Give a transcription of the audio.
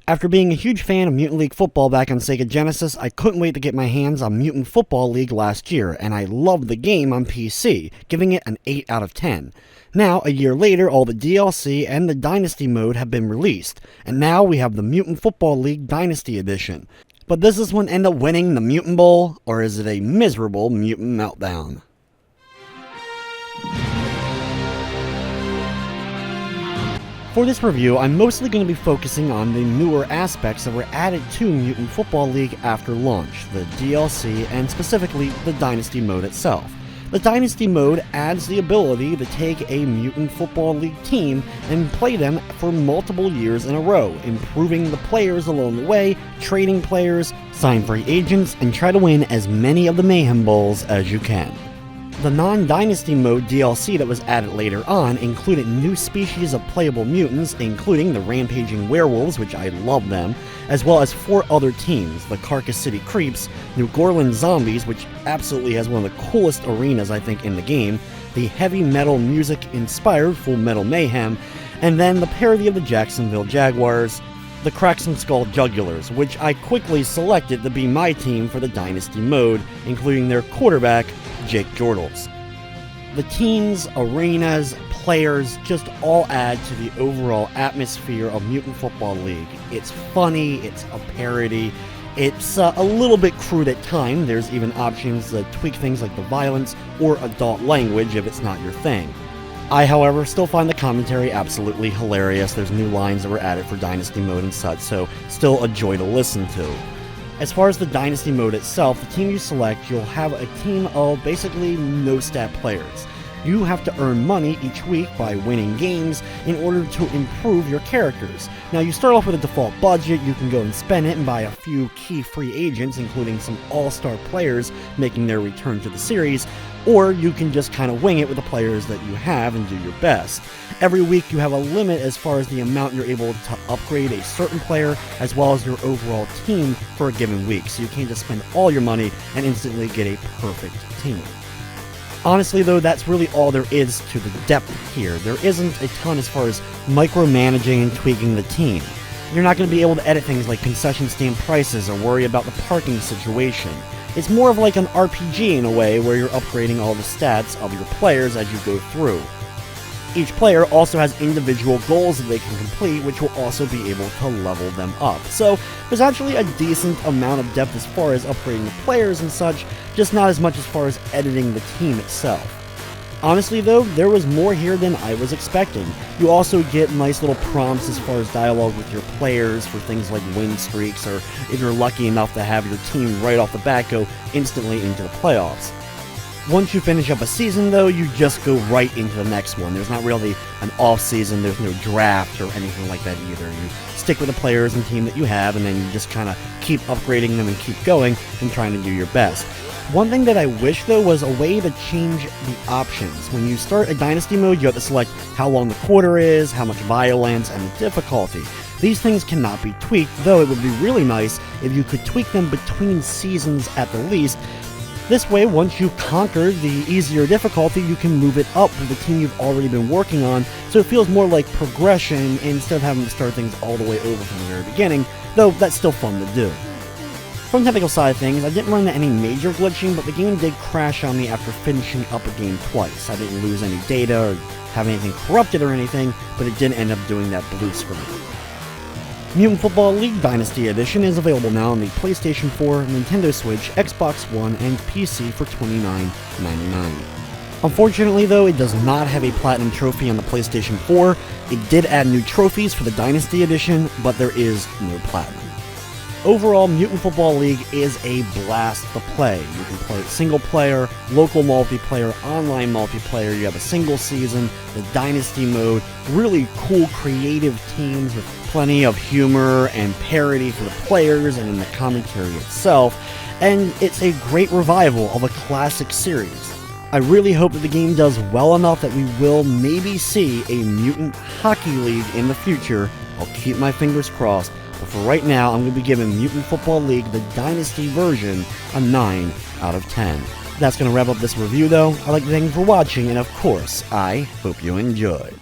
After being a huge fan of Mutant League Football back on Sega Genesis, I couldn't wait to get my hands on Mutant Football League last year, and I loved the game on PC, giving it an 8 out of 10. Now, a year later, all the DLC and the Dynasty Mode have been released, and now we have the Mutant Football League Dynasty Edition. But does this one end up winning the Mutant Bowl, or is it a miserable Mutant Meltdown? For this review, I'm mostly going to be focusing on the newer aspects that were added to Mutant Football League after launch, the DLC, and specifically the Dynasty Mode itself. The Dynasty Mode adds the ability to take a Mutant Football League team and play them for multiple years in a row, improving the players along the way, trading players, sign free agents, and try to win as many of the Mayhem Bowls as you can. The non-Dynasty Mode DLC that was added later on included new species of playable mutants, including the Rampaging Werewolves, which I love them, as well as 4 other teams, the Carcass City Creeps, New Gorland Zombies, which absolutely has one of the coolest arenas I think in the game, the heavy metal music-inspired Full Metal Mayhem, and then the parody of the Jacksonville Jaguars, the Crackson Skull Jugulars, which I quickly selected to be my team for the Dynasty Mode, including their quarterback, Jake Jordals. The teams, arenas, players just all add to the overall atmosphere of Mutant Football League. It's funny, it's a parody, it's a little bit crude at times. There's even options to tweak things like the violence or adult language if it's not your thing. I, however, still find the commentary absolutely hilarious. There's new lines that were added for Dynasty Mode and such, so still a joy to listen to. As far as the Dynasty Mode itself, the team you select, you'll have a team of basically no-stat players. You have to earn money each week by winning games in order to improve your characters. Now, you start off with a default budget. You can go and spend it and buy a few key free agents, including some all-star players making their return to the series, or you can just kind of wing it with the players that you have and do your best. Every week you have a limit as far as the amount you're able to upgrade a certain player, as well as your overall team for a given week, so you can't just spend all your money and instantly get a perfect team. Honestly though, that's really all there is to the depth here. There isn't a ton as far as micromanaging and tweaking the team. You're not going to be able to edit things like concession stand prices or worry about the parking situation. It's more of like an RPG in a way, where you're upgrading all the stats of your players as you go through. Each player also has individual goals that they can complete, which will also be able to level them up. So there's actually a decent amount of depth as far as upgrading the players and such, just not as much as far as editing the team itself. Honestly though, there was more here than I was expecting. You also get nice little prompts as far as dialogue with your players for things like win streaks, or if you're lucky enough to have your team right off the bat go instantly into the playoffs. Once you finish up a season though, you just go right into the next one. There's not really an off season, there's no draft or anything like that either. You stick with the players and team that you have, and then you just kind of keep upgrading them and keep going and trying to do your best. One thing that I wish though was a way to change the options. When you start a Dynasty Mode, you have to select how long the quarter is, how much violence, and the difficulty. These things cannot be tweaked, though it would be really nice if you could tweak them between seasons at the least. This way, once you conquer the easier difficulty, you can move it up with the team you've already been working on, so it feels more like progression instead of having to start things all the way over from the very beginning, though that's still fun to do. From the technical side of things, I didn't run into any major glitching, but the game did crash on me after finishing up a game twice. I didn't lose any data or have anything corrupted or anything, but it did end up doing that blue screen. Mutant Football League Dynasty Edition is available now on the PlayStation 4, Nintendo Switch, Xbox One, and PC for $29.99. Unfortunately though, it does not have a Platinum trophy on the PlayStation 4. It did add new trophies for the Dynasty Edition, but there is no Platinum. Overall, Mutant Football League is a blast to play. You can play it single player, local multiplayer, online multiplayer. You have a single season, the Dynasty Mode, really cool creative teams with plenty of humor and parody for the players and in the commentary itself, and it's a great revival of a classic series. I really hope that the game does well enough that we will maybe see a Mutant Hockey League in the future. I'll keep my fingers crossed. But for right now, I'm going to be giving Mutant Football League, the Dynasty version, a 9 out of 10. That's going to wrap up this review though. I'd like to thank you for watching, and of course, I hope you enjoyed.